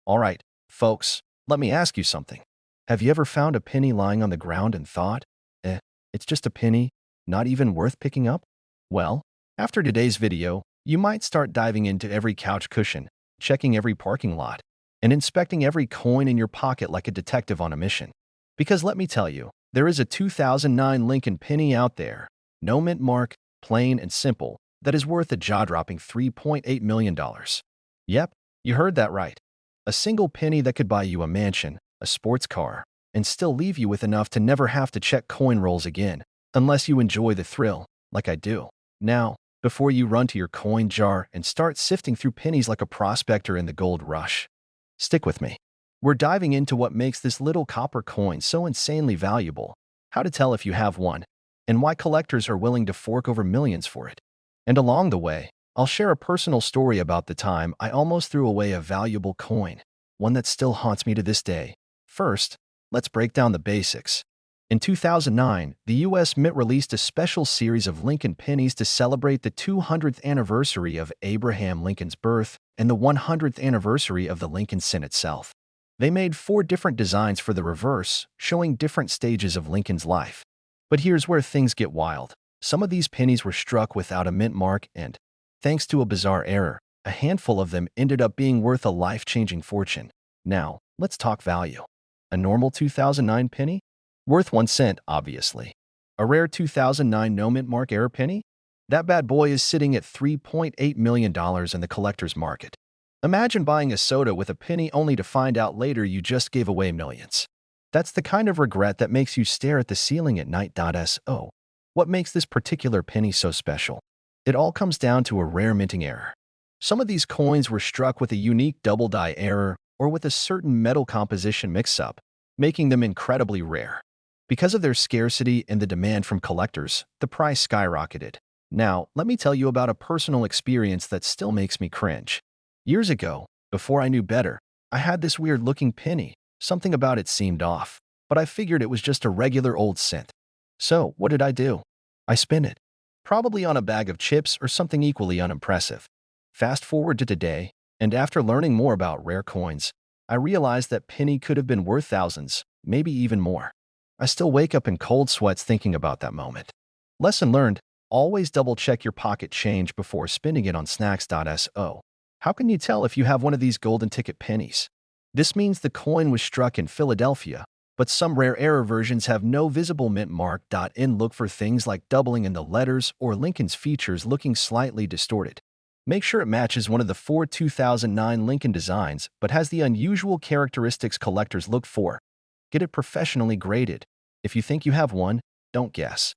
All right, folks, let me ask you something. Have you ever found a penny lying on the ground and thought, eh, it's just a penny, not even worth picking up? Well, after today's video, you might start diving into every couch cushion, checking every parking lot, and inspecting every coin in your pocket like a detective on a mission. Because let me tell you, there is a 2009 Lincoln penny out there, no mint mark, plain and simple, that is worth a jaw-dropping $3.8 million. Yep, you heard that right. A single penny that could buy you a mansion, a sports car, and still leave you with enough to never have to check coin rolls again, unless you enjoy the thrill, like I do. Now, before you run to your coin jar and start sifting through pennies like a prospector in the gold rush, stick with me. We're diving into what makes this little copper coin so insanely valuable, how to tell if you have one, and why collectors are willing to fork over millions for it. And along the way, I'll share a personal story about the time I almost threw away a valuable coin, one that still haunts me to this day. First, let's break down the basics. In 2009, the U.S. Mint released a special series of Lincoln pennies to celebrate the 200th anniversary of Abraham Lincoln's birth and the 100th anniversary of the Lincoln Sin itself. They made 4 different designs for the reverse, showing different stages of Lincoln's life. But here's where things get wild. Some of these pennies were struck without a mint mark and, thanks to a bizarre error, a handful of them ended up being worth a life-changing fortune. Now, let's talk value. A normal 2009 penny? Worth 1 cent, obviously. A rare 2009 no mint mark error penny? That bad boy is sitting at $3.8 million in the collector's market. Imagine buying a soda with a penny only to find out later you just gave away millions. That's the kind of regret that makes you stare at the ceiling at night. So, what makes this particular penny so special? It all comes down to a rare minting error. Some of these coins were struck with a unique double die error or with a certain metal composition mix-up, making them incredibly rare. Because of their scarcity and the demand from collectors, the price skyrocketed. Now, let me tell you about a personal experience that still makes me cringe. Years ago, before I knew better, I had this weird-looking penny. Something about it seemed off, but I figured it was just a regular old cent. So, what did I do? I spent it. Probably on a bag of chips or something equally unimpressive. Fast forward to today, and after learning more about rare coins, I realized that penny could have been worth thousands, maybe even more. I still wake up in cold sweats thinking about that moment. Lesson learned, always double-check your pocket change before spending it on snacks. How can you tell if you have one of these golden ticket pennies? This means the coin was struck in Philadelphia, but some rare error versions have no visible mint mark. Look for things like doubling in the letters or Lincoln's features looking slightly distorted. Make sure it matches one of the 4 2009 Lincoln designs but has the unusual characteristics collectors look for. Get it professionally graded. If you think you have one, don't guess.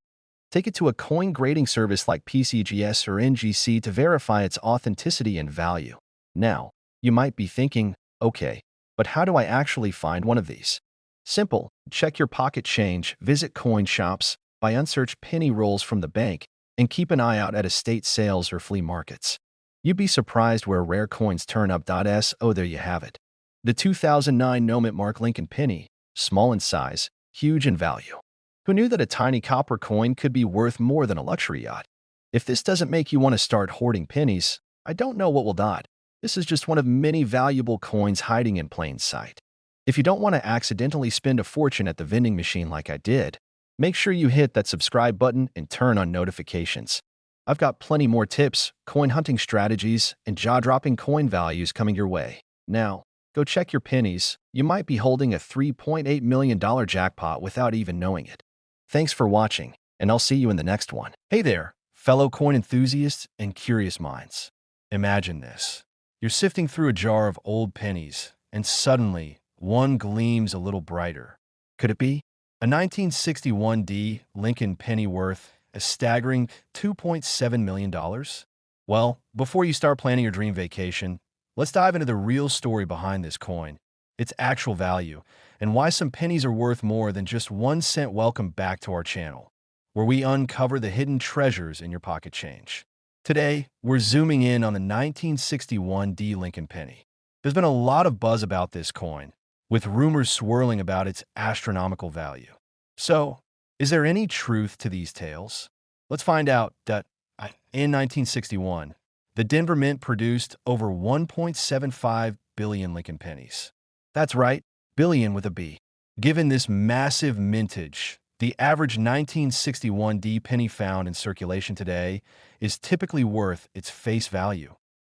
Take it to a coin grading service like PCGS or NGC to verify its authenticity and value. Now, you might be thinking, okay, but how do I actually find one of these? Simple, check your pocket change, visit coin shops, buy unsearched penny rolls from the bank, and keep an eye out at estate sales or flea markets. You'd be surprised where rare coins turn up. So there you have it. The 2009 no mint mark Lincoln penny, small in size, huge in value. Who knew that a tiny copper coin could be worth more than a luxury yacht? If this doesn't make you want to start hoarding pennies, I don't know what will. This is just one of many valuable coins hiding in plain sight. If you don't want to accidentally spend a fortune at the vending machine like I did, make sure you hit that subscribe button and turn on notifications. I've got plenty more tips, coin hunting strategies, and jaw-dropping coin values coming your way. Now, go check your pennies. You might be holding a $3.8 million jackpot without even knowing it. Thanks for watching, and I'll see you in the next one. Hey there, fellow coin enthusiasts and curious minds. Imagine this. You're sifting through a jar of old pennies, and suddenly, one gleams a little brighter. Could it be? A 1961 D Lincoln penny worth a staggering $2.7 million? Well, before you start planning your dream vacation, let's dive into the real story behind this coin, its actual value, and why some pennies are worth more than just 1 cent. Welcome back to our channel, where we uncover the hidden treasures in your pocket change. Today, we're zooming in on the 1961 D Lincoln penny. There's been a lot of buzz about this coin, with rumors swirling about its astronomical value. So, is there any truth to these tales? Let's find out. In 1961, the Denver Mint produced over 1.75 billion Lincoln pennies. That's right, billion with a B. Given this massive mintage, the average 1961 D penny found in circulation today is typically worth its face value,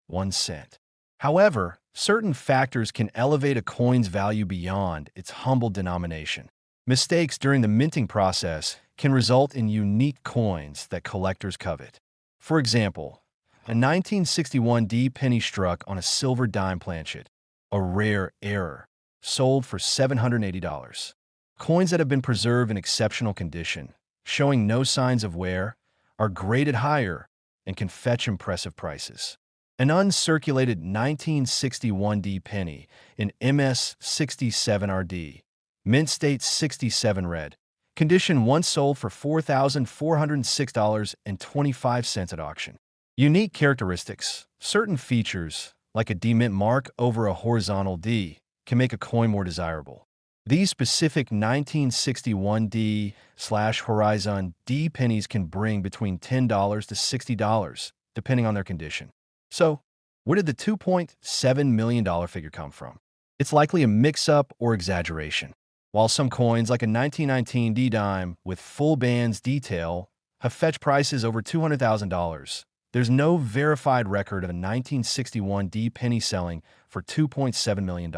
1 cent. However, certain factors can elevate a coin's value beyond its humble denomination. Mistakes during the minting process can result in unique coins that collectors covet. For example, a 1961 D penny struck on a silver dime planchet, a rare error, sold for $780. Coins that have been preserved in exceptional condition, showing no signs of wear, are graded higher and can fetch impressive prices. An uncirculated 1961 D penny in MS 67RD, mint state 67 red, condition once sold for $4,406.25 at auction. Unique characteristics, certain features, like a D mint mark over a horizontal D, can make a coin more desirable. These specific 1961 D/Horizon D pennies can bring between $10 to $60, depending on their condition. So, where did the $2.7 million figure come from? It's likely a mix-up or exaggeration. While some coins, like a 1919 D dime with full bands detail, have fetched prices over $200,000, there's no verified record of a 1961 D penny selling for $2.7 million.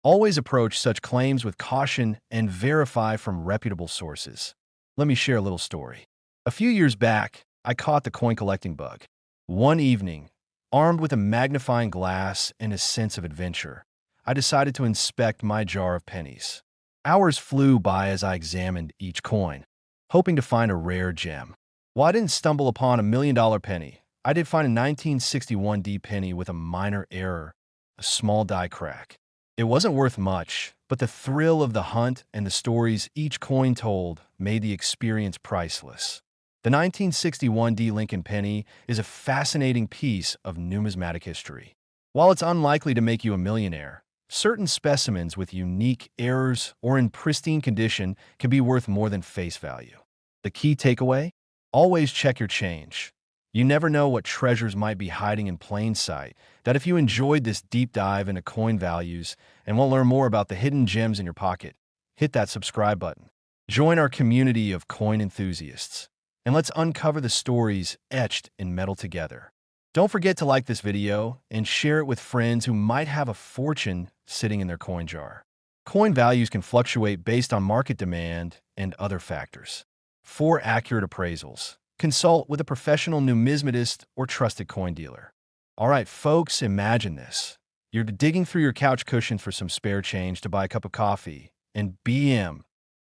Always approach such claims with caution and verify from reputable sources. Let me share a little story. A few years back, I caught the coin collecting bug. One evening, armed with a magnifying glass and a sense of adventure, I decided to inspect my jar of pennies. Hours flew by as I examined each coin, hoping to find a rare gem. While I didn't stumble upon a $1 million penny, I did find a 1961 D penny with a minor error, a small die crack. It wasn't worth much, but the thrill of the hunt and the stories each coin told made the experience priceless. The 1961 D Lincoln penny is a fascinating piece of numismatic history. While it's unlikely to make you a millionaire, certain specimens with unique errors or in pristine condition can be worth more than face value. The key takeaway? Always check your change. You never know what treasures might be hiding in plain sight. That if you enjoyed this deep dive into coin values and want to learn more about the hidden gems in your pocket, hit that subscribe button. Join our community of coin enthusiasts, and let's uncover the stories etched in metal together. Don't forget to like this video and share it with friends who might have a fortune sitting in their coin jar. Coin values can fluctuate based on market demand and other factors. For accurate appraisals, consult with a professional numismatist or trusted coin dealer. All right, folks, imagine this. You're digging through your couch cushions for some spare change to buy a cup of coffee, and BM,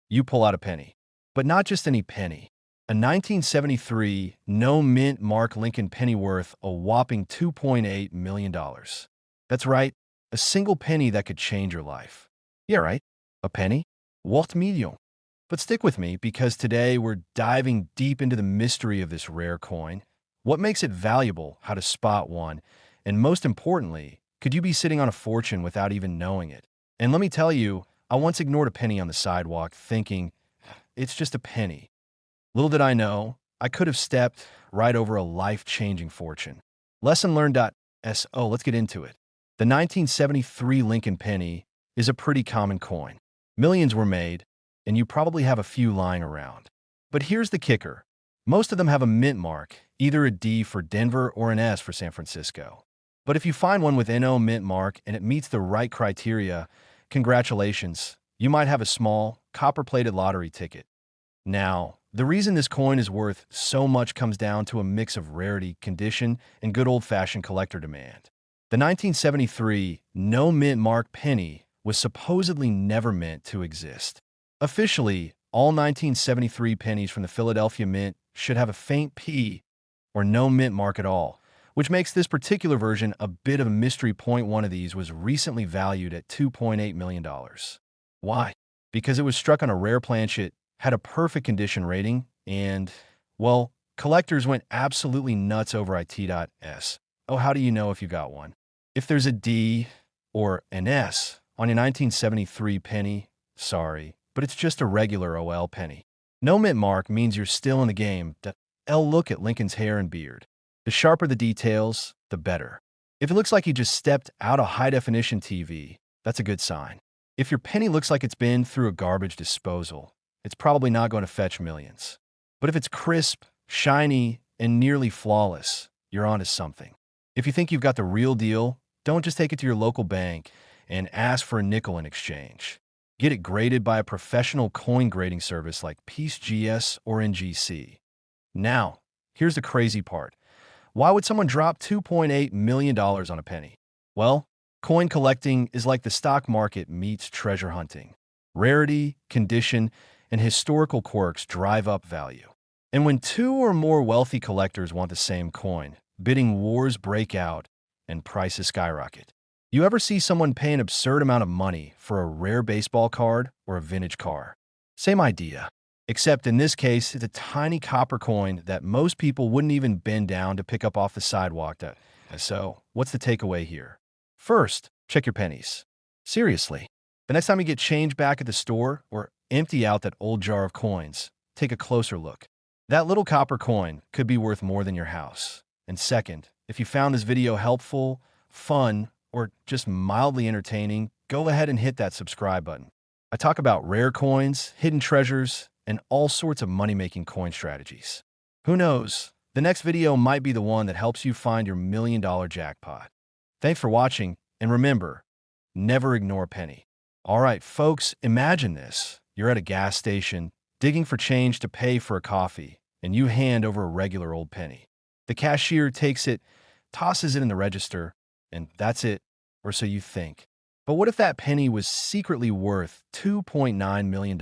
you pull out a penny. But not just any penny. A 1973 no mint mark Lincoln penny worth a whopping $2.8 million. That's right, a single penny that could change your life. Yeah, right, a penny? What million? But stick with me, because today we're diving deep into the mystery of this rare coin, what makes it valuable, how to spot one, and most importantly, could you be sitting on a fortune without even knowing it? And let me tell you, I once ignored a penny on the sidewalk thinking, it's just a penny. Little did I know, I could have stepped right over a life-changing fortune. Lesson learned.so, let's get into it. The 1973 Lincoln penny is a pretty common coin. Millions were made, and you probably have a few lying around. But here's the kicker. Most of them have a mint mark, either a D for Denver or an S for San Francisco. But if you find one with NO mint mark and it meets the right criteria, congratulations, you might have a small, copper-plated lottery ticket. Now, the reason this coin is worth so much comes down to a mix of rarity, condition, and good old-fashioned collector demand. The 1973 no mint mark penny was supposedly never meant to exist. Officially, all 1973 pennies from the Philadelphia Mint should have a faint P or no mint mark at all, which makes this particular version a bit of a mystery. One of these was recently valued at $2.8 million. Why? Because it was struck on a rare planchet, had a perfect condition rating, and, well, collectors went absolutely nuts over it.s. Oh, how do you know if you got one? If there's a D or an S on your 1973 penny, sorry, but it's just a regular OL penny. No mint mark means you're still in the game. Look at Lincoln's hair and beard. The sharper the details, the better. If it looks like you just stepped out a high-definition TV, that's a good sign. If your penny looks like it's been through a garbage disposal, it's probably not going to fetch millions. But if it's crisp, shiny, and nearly flawless, you're onto something. If you think you've got the real deal, don't just take it to your local bank and ask for a nickel in exchange. Get it graded by a professional coin grading service like PeaceGS or NGC. Now, here's the crazy part. Why would someone drop $2.8 million on a penny? Well, coin collecting is like the stock market meets treasure hunting. Rarity, condition, and historical quirks drive up value. And when two or more wealthy collectors want the same coin, bidding wars break out and prices skyrocket. You ever see someone pay an absurd amount of money for a rare baseball card or a vintage car? Same idea. Except in this case, it's a tiny copper coin that most people wouldn't even bend down to pick up off the sidewalk. So, what's the takeaway here? First, check your pennies. Seriously. The next time you get change back at the store or empty out that old jar of coins, take a closer look. That little copper coin could be worth more than your house. And second, if you found this video helpful, fun, or just mildly entertaining, go ahead and hit that subscribe button. I talk about rare coins, hidden treasures, and all sorts of money-making coin strategies. Who knows? The next video might be the one that helps you find your million-dollar jackpot. Thanks for watching, and remember, never ignore a penny. All right, folks, imagine this. You're at a gas station, digging for change to pay for a coffee, and you hand over a regular old penny. The cashier takes it, tosses it in the register, and that's it, or so you think. But what if that penny was secretly worth $2.9 million?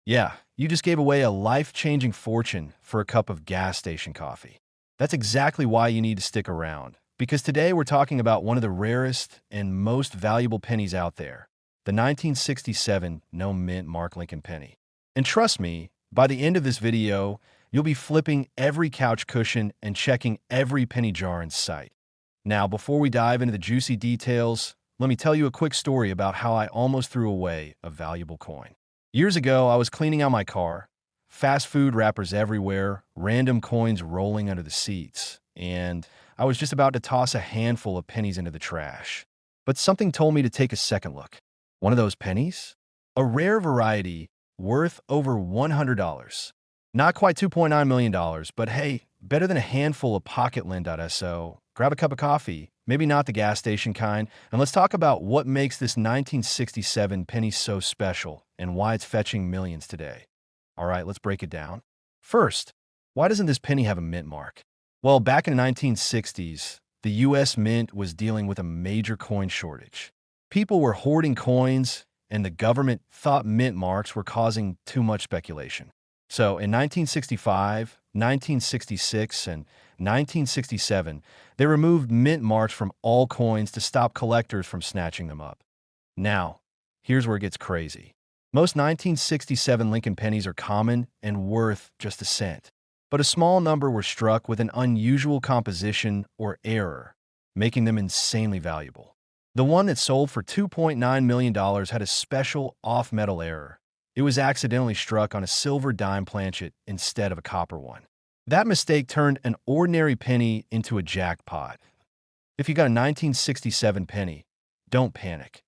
Yeah, you just gave away a life-changing fortune for a cup of gas station coffee. That's exactly why you need to stick around, because today we're talking about one of the rarest and most valuable pennies out there, the 1967 no mint Mark Lincoln penny. And trust me, by the end of this video, you'll be flipping every couch cushion and checking every penny jar in sight. Now, before we dive into the juicy details, let me tell you a quick story about how I almost threw away a valuable coin. Years ago, I was cleaning out my car, fast food wrappers everywhere, random coins rolling under the seats, and I was just about to toss a handful of pennies into the trash. But something told me to take a second look. One of those pennies? A rare variety worth over $100. Not quite $2.9 million, but hey, better than a handful of pocket lint.so. Grab a cup of coffee, maybe not the gas station kind, and let's talk about what makes this 1967 penny so special and why it's fetching millions today. All right, let's break it down. First, why doesn't this penny have a mint mark? Well, back in the 1960s, the U.S. Mint was dealing with a major coin shortage. People were hoarding coins, and the government thought mint marks were causing too much speculation. So in 1965, 1966, and 1967, they removed mint marks from all coins to stop collectors from snatching them up. Now, here's where it gets crazy. Most 1967 Lincoln pennies are common and worth just a cent, but a small number were struck with an unusual composition or error, making them insanely valuable. The one that sold for $2.9 million had a special off-metal error. It was accidentally struck on a silver dime planchet instead of a copper one. That mistake turned an ordinary penny into a jackpot. If you got a 1967 penny, don't panic.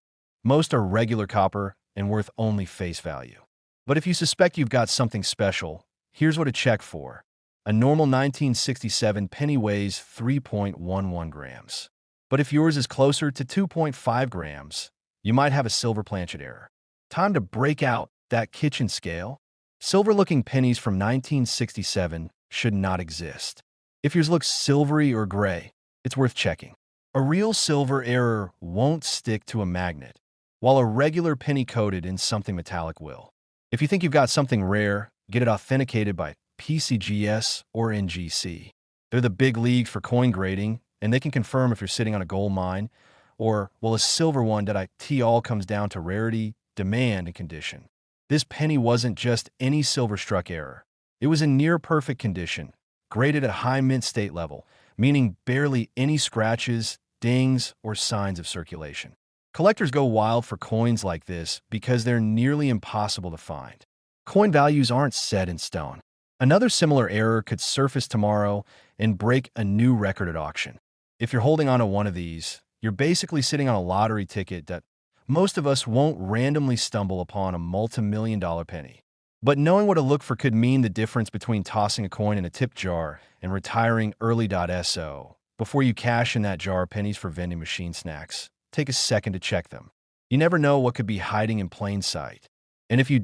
Most are regular copper and worth only face value. But if you suspect you've got something special, here's what to check for. A normal 1967 penny weighs 3.11 grams. But if yours is closer to 2.5 grams, you might have a silver planchet error. Time to break out that kitchen scale. Silver-looking pennies from 1967 should not exist. If yours looks silvery or gray, it's worth checking. A real silver error won't stick to a magnet, while a regular penny coated in something metallic will. If you think you've got something rare, get it authenticated by PeaceGS or NGC. They're the big league for coin grading, and they can confirm if you're sitting on a gold mine, or, well, a silver one that all comes down to rarity, demand, and condition. This penny wasn't just any silver-struck error. It was in near-perfect condition, graded at high mint state level, meaning barely any scratches, dings, or signs of circulation. Collectors go wild for coins like this because they're nearly impossible to find. Coin values aren't set in stone. Another similar error could surface tomorrow and break a new record at auction. If you're holding on to one of these, you're basically sitting on a lottery ticket that most of us won't randomly stumble upon a multi-million-dollar penny. But knowing what to look for could mean the difference between tossing a coin in a tip jar and retiring early.so. Before you cash in that jar of pennies for vending machine snacks, take a second to check them. You never know what could be hiding in plain sight. And if you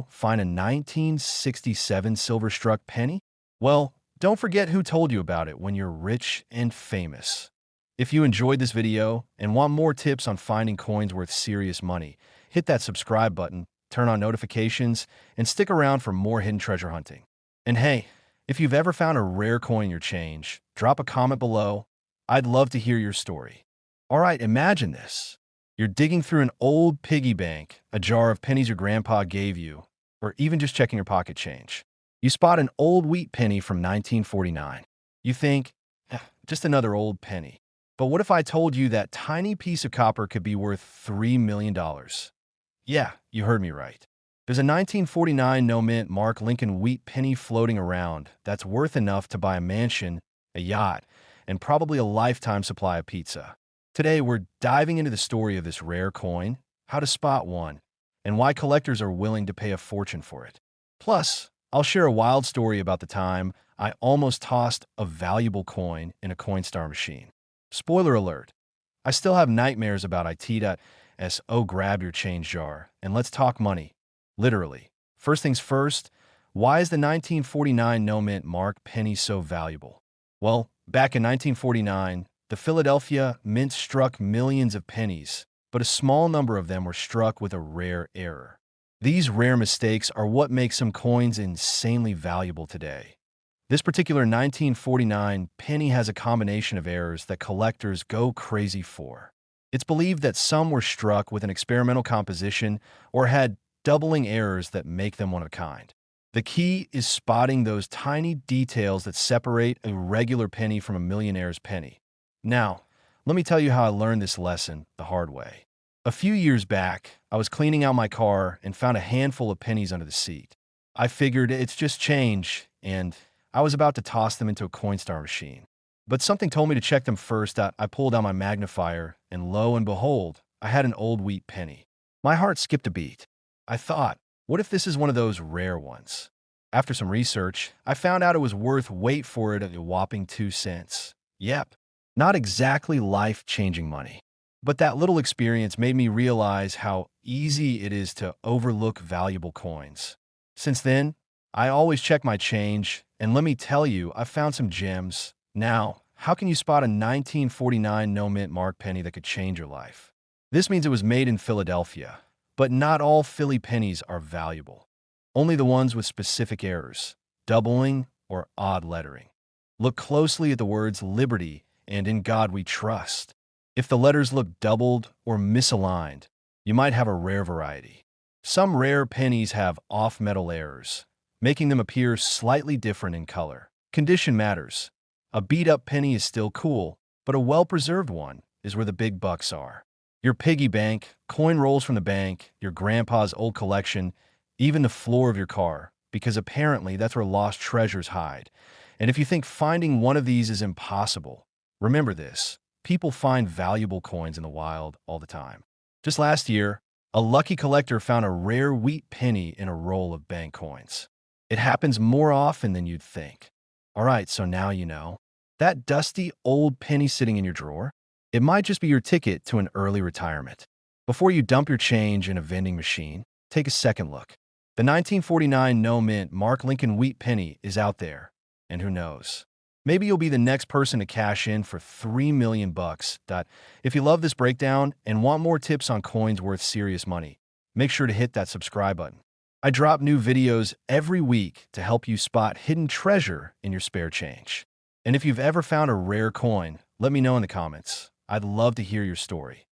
find a 1967 silver-struck penny, well, don't forget who told you about it when you're rich and famous. If you enjoyed this video and want more tips on finding coins worth serious money, hit that subscribe button, turn on notifications, and stick around for more hidden treasure hunting. And hey, if you've ever found a rare coin in your change, drop a comment below. I'd love to hear your story. All right, imagine this. You're digging through an old piggy bank, a jar of pennies your grandpa gave you, or even just checking your pocket change. You spot an old wheat penny from 1949. You think, just another old penny. But what if I told you that tiny piece of copper could be worth $3 million? Yeah, you heard me right. There's a 1949 no-mint Mark Lincoln wheat penny floating around that's worth enough to buy a mansion, a yacht, and probably a lifetime supply of pizza. Today, we're diving into the story of this rare coin, how to spot one, and why collectors are willing to pay a fortune for it. Plus, I'll share a wild story about the time I almost tossed a valuable coin in a Coinstar machine. Spoiler alert, I still have nightmares about it.so. Grab your change jar, and let's talk money. Literally. First things first, why is the 1949 no-mint Mark penny so valuable? Well, back in 1949, the Philadelphia Mint struck millions of pennies, but a small number of them were struck with a rare error. These rare mistakes are what make some coins insanely valuable today. This particular 1949 penny has a combination of errors that collectors go crazy for. It's believed that some were struck with an experimental composition or had doubling errors that make them one of a kind. The key is spotting those tiny details that separate a regular penny from a millionaire's penny. Now, let me tell you how I learned this lesson the hard way. A few years back, I was cleaning out my car and found a handful of pennies under the seat. I figured it's just change, and I was about to toss them into a Coinstar machine. But something told me to check them first. I pulled out my magnifier, and lo and behold, I had an old wheat penny. My heart skipped a beat. I thought, what if this is one of those rare ones? After some research, I found out it was worth wait for it at a whopping 2 cents. Yep, not exactly life-changing money. But that little experience made me realize how easy it is to overlook valuable coins. Since then, I always check my change, and let me tell you, I've found some gems. Now, how can you spot a 1949 no-mint Mark penny that could change your life? This means it was made in Philadelphia, but not all Philly pennies are valuable. Only the ones with specific errors, doubling, or odd lettering. Look closely at the words Liberty and In God We Trust. If the letters look doubled or misaligned, you might have a rare variety. Some rare pennies have off-metal errors, making them appear slightly different in color. Condition matters. A beat-up penny is still cool, but a well-preserved one is where the big bucks are. Your piggy bank, coin rolls from the bank, your grandpa's old collection, even the floor of your car, because apparently that's where lost treasures hide. And if you think finding one of these is impossible, remember this. People find valuable coins in the wild all the time. Just last year, a lucky collector found a rare wheat penny in a roll of bank coins. It happens more often than you'd think. All right, so now you know. That dusty old penny sitting in your drawer, it might just be your ticket to an early retirement. Before you dump your change in a vending machine, take a second look. The 1949 no-mint Mark Lincoln wheat penny is out there, and who knows? Maybe you'll be the next person to cash in for $3 million. If you love this breakdown and want more tips on coins worth serious money, make sure to hit that subscribe button. I drop new videos every week to help you spot hidden treasure in your spare change. And if you've ever found a rare coin, let me know in the comments. I'd love to hear your story.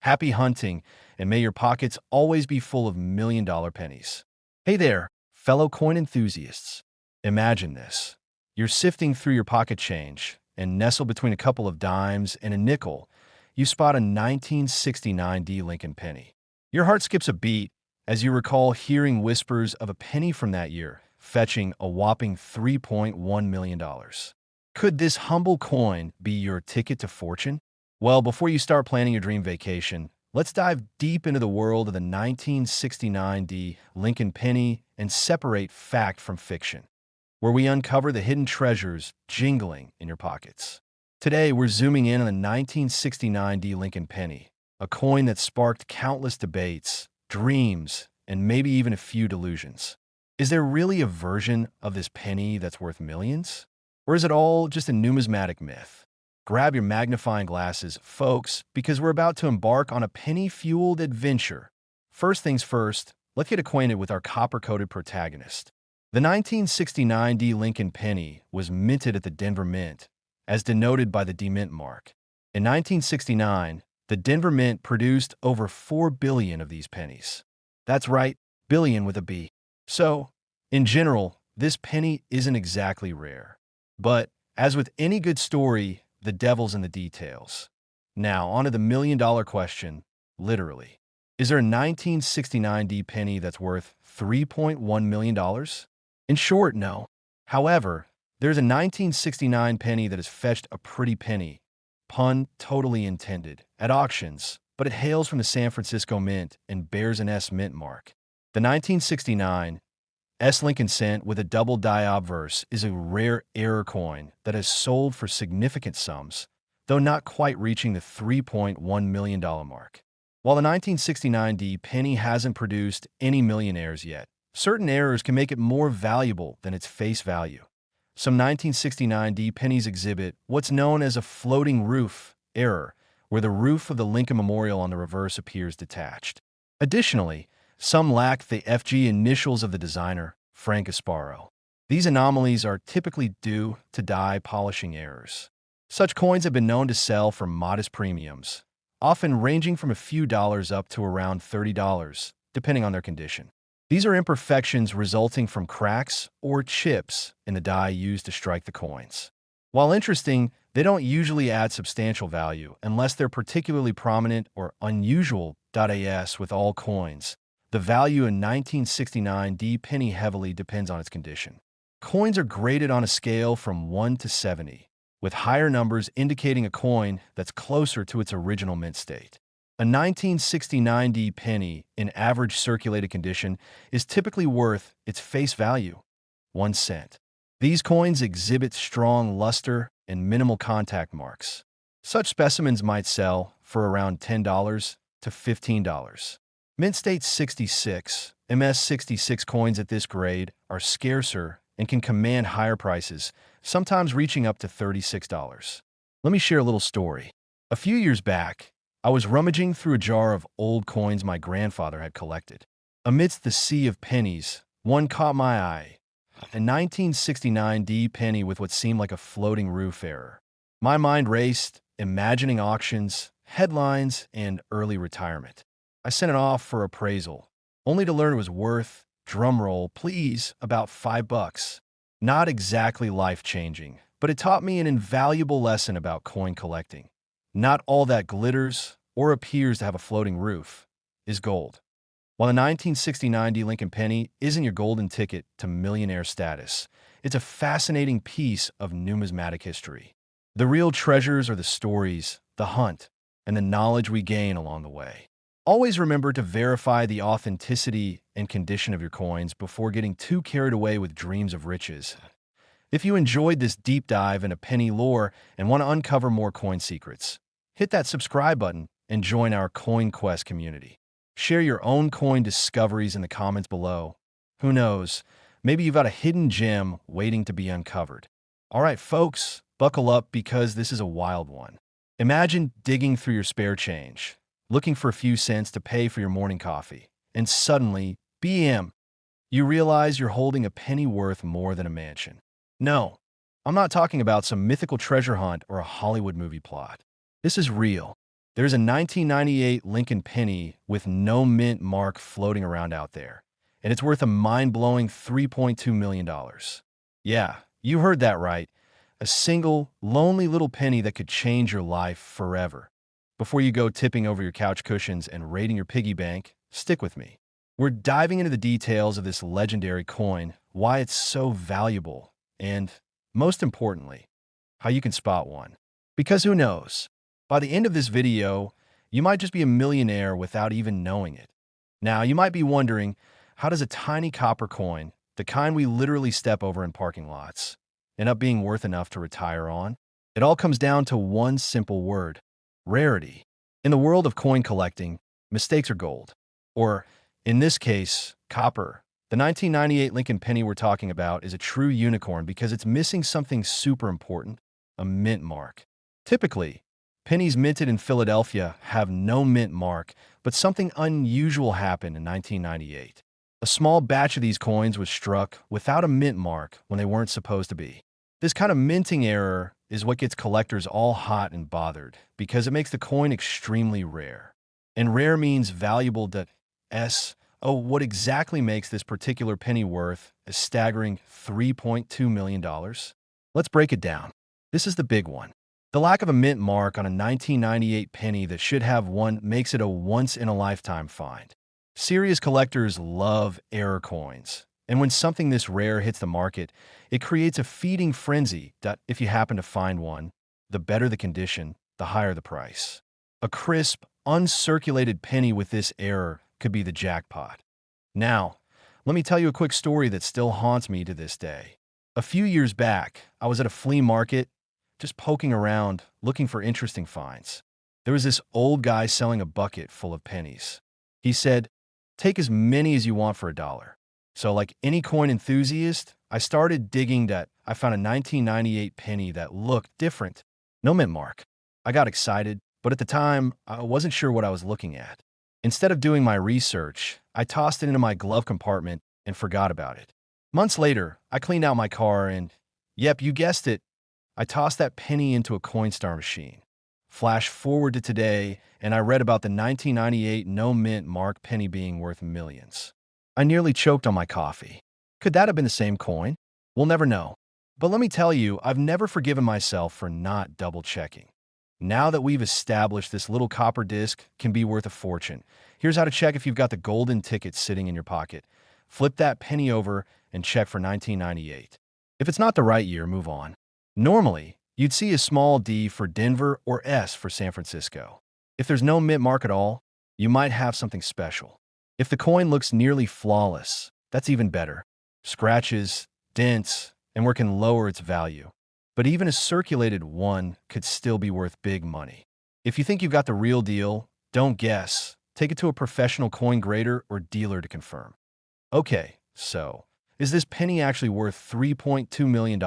Happy hunting, and may your pockets always be full of million-dollar pennies. Hey there, fellow coin enthusiasts. Imagine this. You're sifting through your pocket change, and nestled between a couple of dimes and a nickel, you spot a 1969 D. Lincoln penny. Your heart skips a beat as you recall hearing whispers of a penny from that year, fetching a whopping $3.1 million. Could this humble coin be your ticket to fortune? Well, before you start planning your dream vacation, let's dive deep into the world of the 1969 D Lincoln Penny and separate fact from fiction, where we uncover the hidden treasures jingling in your pockets. Today, we're zooming in on the 1969 D Lincoln Penny, a coin that sparked countless debates, dreams, and maybe even a few delusions. Is there really a version of this penny that's worth millions? Or is it all just a numismatic myth? Grab your magnifying glasses, folks, because we're about to embark on a penny-fueled adventure. First things first, let's get acquainted with our copper-coated protagonist. The 1969 D Lincoln Penny was minted at the Denver Mint, as denoted by the D-Mint mark. In 1969, the Denver Mint produced over 4 billion of these pennies. That's right, billion with a B. So, in general, this penny isn't exactly rare. But, as with any good story, the devil's in the details. Now, on to the million-dollar question, literally. Is there a 1969 D penny that's worth $3.1 million? In short, no. However, there's a 1969 penny that has fetched a pretty penny, pun totally intended, at auctions, but it hails from the San Francisco Mint and bears an S Mint mark. The 1969 S Lincoln Cent with a double die obverse is a rare error coin that has sold for significant sums, though not quite reaching the $3.1 million mark. While the 1969 D penny hasn't produced any millionaires yet, certain errors can make it more valuable than its face value. Some 1969 D pennies exhibit what's known as a floating roof error, where the roof of the Lincoln Memorial on the reverse appears detached. Additionally, some lack the FG initials of the designer, Frank Gasparo. These anomalies are typically due to die polishing errors. Such coins have been known to sell for modest premiums, often ranging from a few dollars up to around $30, depending on their condition. These are imperfections resulting from cracks or chips in the die used to strike the coins. While interesting, they don't usually add substantial value unless they're particularly prominent or unusual. As with all coins, the value in 1969 D penny heavily depends on its condition. Coins are graded on a scale from 1 to 70, with higher numbers indicating a coin that's closer to its original mint state. A 1969 D penny in average circulated condition is typically worth its face value, 1 cent. These coins exhibit strong luster and minimal contact marks. Such specimens might sell for around $10 to $15. Mint State 66, MS-66 coins at this grade are scarcer and can command higher prices, sometimes reaching up to $36. Let me share a little story. A few years back, I was rummaging through a jar of old coins my grandfather had collected. Amidst the sea of pennies, one caught my eye, a 1969 D penny with what seemed like a floating roof error. My mind raced, imagining auctions, headlines, and early retirement. I sent it off for appraisal, only to learn it was worth, drumroll, please, about $5. Not exactly life-changing, but it taught me an invaluable lesson about coin collecting. Not all that glitters or appears to have a floating roof is gold. While the 1969 D Lincoln Penny isn't your golden ticket to millionaire status, it's a fascinating piece of numismatic history. The real treasures are the stories, the hunt, and the knowledge we gain along the way. Always remember to verify the authenticity and condition of your coins before getting too carried away with dreams of riches. If you enjoyed this deep dive into penny lore and want to uncover more coin secrets, hit that subscribe button and join our Coin Quest community. Share your own coin discoveries in the comments below. Who knows, maybe you've got a hidden gem waiting to be uncovered. All right, folks, buckle up because this is a wild one. Imagine digging through your spare change, looking for a few cents to pay for your morning coffee, and suddenly, BM, you realize you're holding a penny worth more than a mansion. No, I'm not talking about some mythical treasure hunt or a Hollywood movie plot. This is real. There's a 1998 Lincoln penny with no mint mark floating around out there, and it's worth a mind-blowing $3.2 million. Yeah, you heard that right. A single, lonely little penny that could change your life forever. Before you go tipping over your couch cushions and raiding your piggy bank, stick with me. We're diving into the details of this legendary coin, why it's so valuable, and, most importantly, how you can spot one. Because who knows? By the end of this video, you might just be a millionaire without even knowing it. Now, you might be wondering, how does a tiny copper coin, the kind we literally step over in parking lots, end up being worth enough to retire on? It all comes down to one simple word: rarity. In the world of coin collecting, mistakes are gold. Or, in this case, copper. The 1998 Lincoln penny we're talking about is a true unicorn because it's missing something super important: a mint mark. Typically, pennies minted in Philadelphia have no mint mark, but something unusual happened in 1998. A small batch of these coins was struck without a mint mark when they weren't supposed to be. This kind of minting error is what gets collectors all hot and bothered because it makes the coin extremely rare. And rare means valuable to S. Oh, what exactly makes this particular penny worth a staggering $3.2 million? Let's break it down. This is the big one. The lack of a mint mark on a 1998 penny that should have one makes it a once-in-a-lifetime find. Serious collectors love error coins, and when something this rare hits the market, it creates a feeding frenzy that, if you happen to find one, the better the condition, the higher the price. A crisp, uncirculated penny with this error could be the jackpot. Now, let me tell you a quick story that still haunts me to this day. A few years back, I was at a flea market, just poking around, looking for interesting finds. There was this old guy selling a bucket full of pennies. He said, "Take as many as you want for $1." So like any coin enthusiast, I started digging that. I found a 1998 penny that looked different. No mint mark. I got excited, but at the time, I wasn't sure what I was looking at. Instead of doing my research, I tossed it into my glove compartment and forgot about it. Months later, I cleaned out my car and, yep, you guessed it, I tossed that penny into a Coinstar machine. Flash forward to today, and I read about the 1998 no mint mark penny being worth millions. I nearly choked on my coffee. Could that have been the same coin? We'll never know. But let me tell you, I've never forgiven myself for not double-checking. Now that we've established this little copper disc can be worth a fortune, here's how to check if you've got the golden ticket sitting in your pocket. Flip that penny over and check for 1998. If it's not the right year, move on. Normally, you'd see a small D for Denver or S for San Francisco. If there's no mint mark at all, you might have something special. If the coin looks nearly flawless, that's even better. Scratches, dents, and we can lower its value. But even a circulated one could still be worth big money. If you think you've got the real deal, don't guess. Take it to a professional coin grader or dealer to confirm. Okay, so, is this penny actually worth $3.2 million?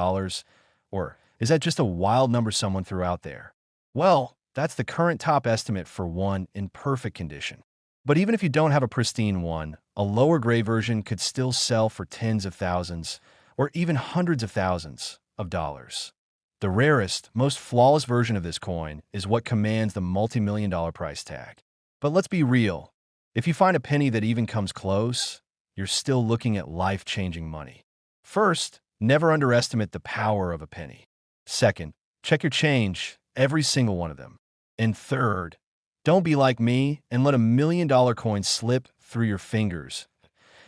Or is that just a wild number someone threw out there? Well, that's the current top estimate for one in perfect condition. But even if you don't have a pristine one, a lower grade version could still sell for tens of thousands or even hundreds of thousands of dollars. The rarest, most flawless version of this coin is what commands the multi-million-dollar price tag. But let's be real. If you find a penny that even comes close, you're still looking at life-changing money. First, never underestimate the power of a penny. Second, check your change, every single one of them. And third, don't be like me and let $1 million coin slip through your fingers.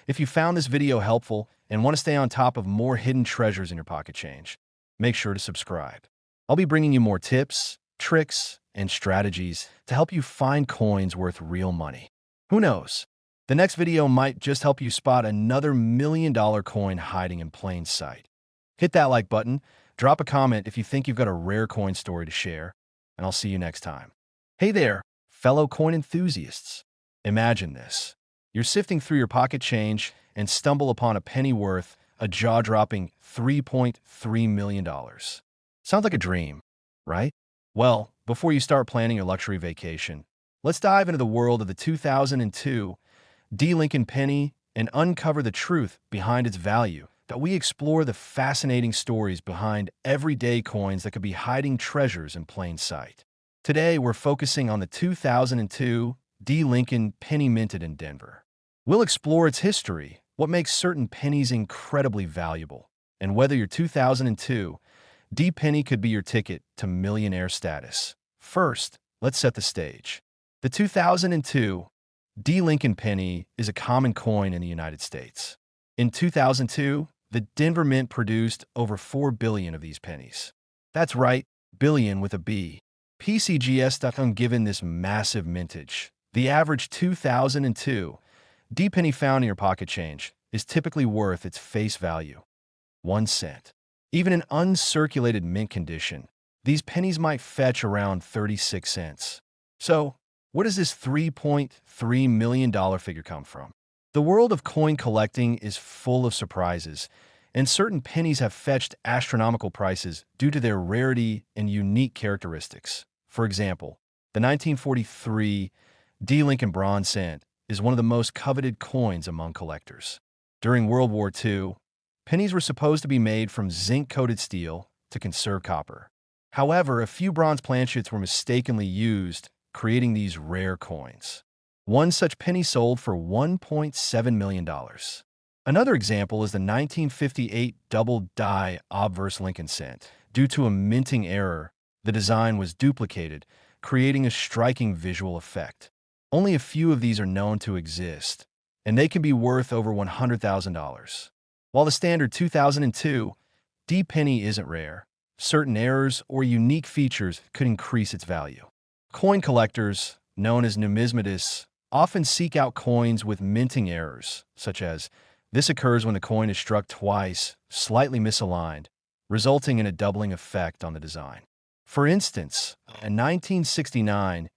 If you found this video helpful and want to stay on top of more hidden treasures in your pocket change, make sure to subscribe. I'll be bringing you more tips, tricks, and strategies to help you find coins worth real money. Who knows? The next video might just help you spot another $1 million coin hiding in plain sight. Hit that like button, drop a comment if you think you've got a rare coin story to share, and I'll see you next time. Hey there, fellow coin enthusiasts. Imagine this. You're sifting through your pocket change and stumble upon a penny worth a jaw-dropping $3.3 million. Sounds like a dream, right? Well, before you start planning your luxury vacation, let's dive into the world of the 2002 D. Lincoln penny and uncover the truth behind its value. That we explore the fascinating stories behind everyday coins that could be hiding treasures in plain sight. Today, we're focusing on the 2002 D. Lincoln penny minted in Denver. We'll explore its history, what makes certain pennies incredibly valuable, and whether your 2002 D penny could be your ticket to millionaire status. First, let's set the stage. The 2002 D. Lincoln penny is a common coin in the United States. In 2002, the Denver Mint produced over 4 billion of these pennies. That's right, billion with a B. PCGS.com given this massive mintage. The average 2002 D penny found in your pocket change is typically worth its face value, 1 cent. Even in uncirculated mint condition, these pennies might fetch around 36 cents. So, where does this $3.3 million figure come from? The world of coin collecting is full of surprises, and certain pennies have fetched astronomical prices due to their rarity and unique characteristics. For example, the 1943 D. Lincoln bronze cent is one of the most coveted coins among collectors. During World War II, pennies were supposed to be made from zinc-coated steel to conserve copper. However, a few bronze planchets were mistakenly used, creating these rare coins. One such penny sold for $1.7 million. Another example is the 1958 double-die obverse Lincoln cent. Due to a minting error, the design was duplicated, creating a striking visual effect. Only a few of these are known to exist, and they can be worth over $100,000. While the standard 2002 D penny isn't rare, certain errors or unique features could increase its value. Coin collectors, known as numismatists, often seek out coins with minting errors, such as this occurs when the coin is struck twice, slightly misaligned, resulting in a doubling effect on the design. For instance, a 1969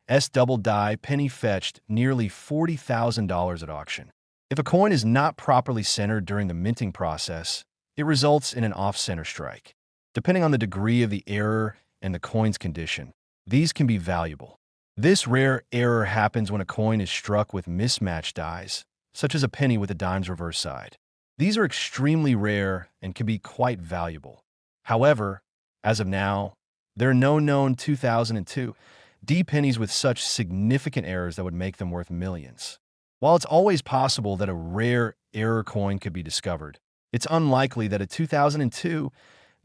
S double die penny fetched nearly $40,000 at auction. If a coin is not properly centered during the minting process, it results in an off-center strike. Depending on the degree of the error and the coin's condition, these can be valuable. This rare error happens when a coin is struck with mismatched dies, such as a penny with a dime's reverse side. These are extremely rare and can be quite valuable. However, as of now, there are no known 2002 D pennies with such significant errors that would make them worth millions. While it's always possible that a rare error coin could be discovered, it's unlikely that a 2002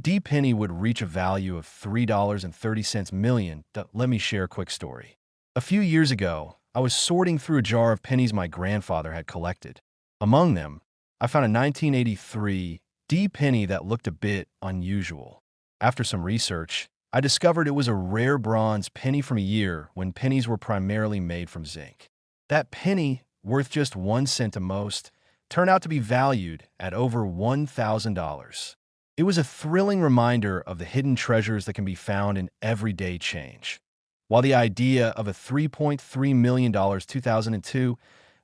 D penny would reach a value of $3.30 million. Let me share a quick story. A few years ago, I was sorting through a jar of pennies my grandfather had collected. Among them, I found a 1983 D penny that looked a bit unusual. After some research, I discovered it was a rare bronze penny from a year when pennies were primarily made from zinc. That penny, worth just 1 cent at most, turned out to be valued at over $1,000. It was a thrilling reminder of the hidden treasures that can be found in everyday change. While the idea of a $3.3 million 2002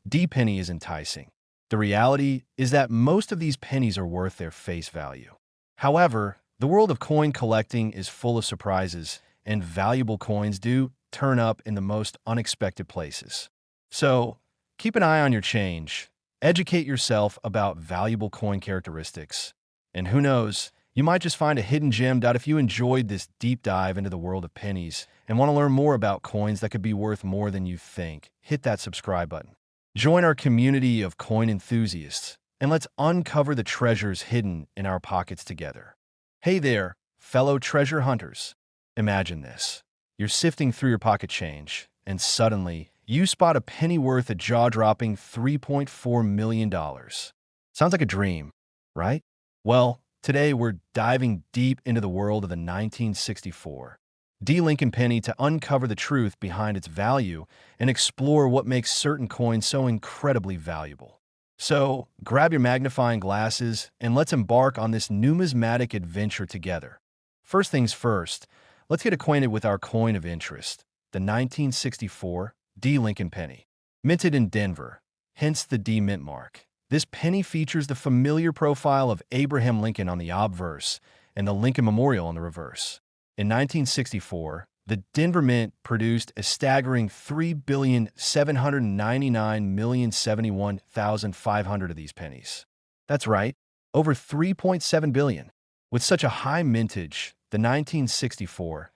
D penny is enticing, the reality is that most of these pennies are worth their face value. However, the world of coin collecting is full of surprises, and valuable coins do turn up in the most unexpected places. So, keep an eye on your change, educate yourself about valuable coin characteristics, and who knows, you might just find a hidden gem. If you enjoyed this deep dive into the world of pennies and want to learn more about coins that could be worth more than you think, hit that subscribe button. Join our community of coin enthusiasts, and let's uncover the treasures hidden in our pockets together. Hey there, fellow treasure hunters. Imagine this. You're sifting through your pocket change, and suddenly, you spot a penny worth a jaw-dropping $3.4 million. Sounds like a dream, right? Well, today we're diving deep into the world of the 1964 D. Lincoln penny to uncover the truth behind its value and explore what makes certain coins so incredibly valuable. So, grab your magnifying glasses and let's embark on this numismatic adventure together. First things first, let's get acquainted with our coin of interest, the 1964 D. Lincoln penny. Minted in Denver, hence the D mint mark. This penny features the familiar profile of Abraham Lincoln on the obverse and the Lincoln Memorial on the reverse. In 1964, the Denver Mint produced a staggering 3,799,071,500 of these pennies. That's right, over 3.7 billion. With such a high mintage, the 1964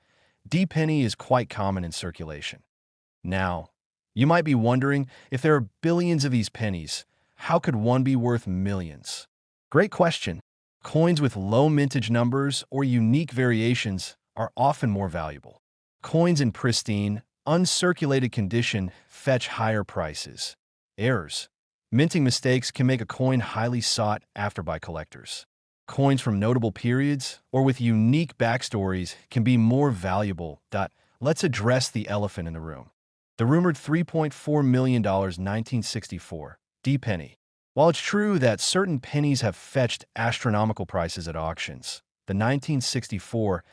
D penny is quite common in circulation. Now, you might be wondering, if there are billions of these pennies, how could one be worth millions? Great question. Coins with low mintage numbers or unique variations are often more valuable. Coins in pristine, uncirculated condition fetch higher prices. Errors. Minting mistakes can make a coin highly sought after by collectors. coins from notable periods or with unique backstories can be more valuable. Let's address the elephant in the room. The rumored $3.4 million 1964 D penny. While it's true that certain pennies have fetched astronomical prices at auctions, the 1964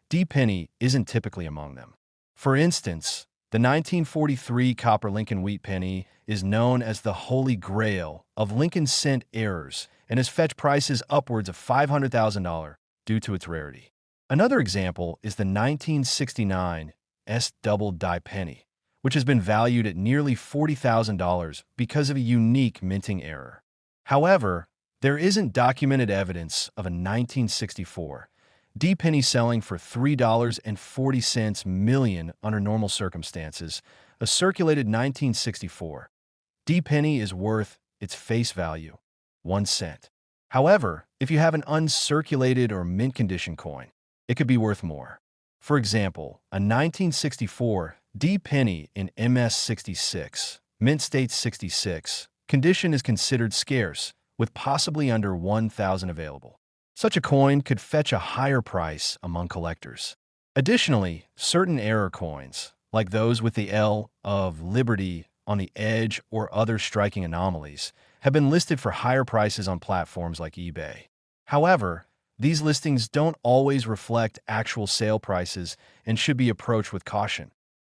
D penny isn't typically among them. For instance, the 1943 copper Lincoln wheat penny is known as the holy grail of Lincoln cent errors and has fetched prices upwards of $500,000 due to its rarity. Another example is the 1969 S double die penny, which has been valued at nearly $40,000 because of a unique minting error. However, there isn't documented evidence of a 1964 D penny selling for $3.40 million under normal circumstances. A circulated 1964 D penny is worth its face value, 1 cent. However, if you have an uncirculated or mint condition coin, it could be worth more. For example, a 1964 D penny in MS66, mint state 66, condition is considered scarce, with possibly under 1,000 available. Such a coin could fetch a higher price among collectors. Additionally, certain error coins, like those with the L of Liberty on the edge or other striking anomalies, have been listed for higher prices on platforms like eBay. However, these listings don't always reflect actual sale prices and should be approached with caution.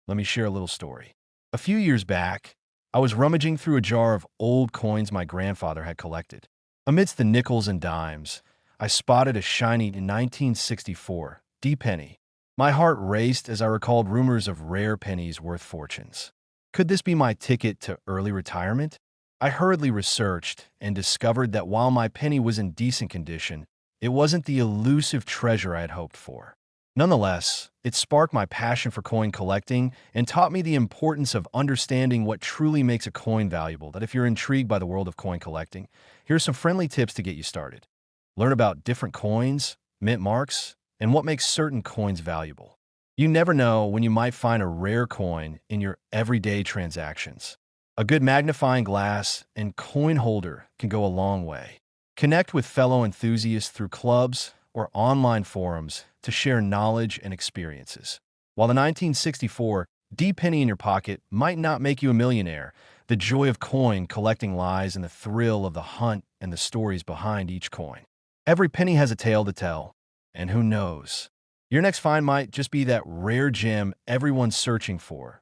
Let me share a little story. A few years back, I was rummaging through a jar of old coins my grandfather had collected. Amidst the nickels and dimes, I spotted a shiny 1964 D penny. My heart raced as I recalled rumors of rare pennies worth fortunes. Could this be my ticket to early retirement? I hurriedly researched and discovered that while my penny was in decent condition, it wasn't the elusive treasure I had hoped for. Nonetheless, it sparked my passion for coin collecting and taught me the importance of understanding what truly makes a coin valuable. That if you're intrigued by the world of coin collecting, here's some friendly tips to get you started. Learn about different coins, mint marks, and what makes certain coins valuable. You never know when you might find a rare coin in your everyday transactions. A good magnifying glass and coin holder can go a long way. Connect with fellow enthusiasts through clubs or online forums to share knowledge and experiences. While the 1964 D penny in your pocket might not make you a millionaire, the joy of coin collecting lies in the thrill of the hunt and the stories behind each coin. Every penny has a tale to tell, and who knows? Your next find might just be that rare gem everyone's searching for.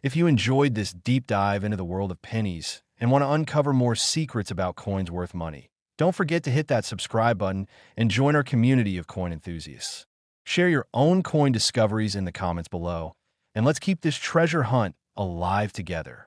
If you enjoyed this deep dive into the world of pennies and want to uncover more secrets about coins worth money, don't forget to hit that subscribe button and join our community of coin enthusiasts. Share your own coin discoveries in the comments below, and let's keep this treasure hunt alive together.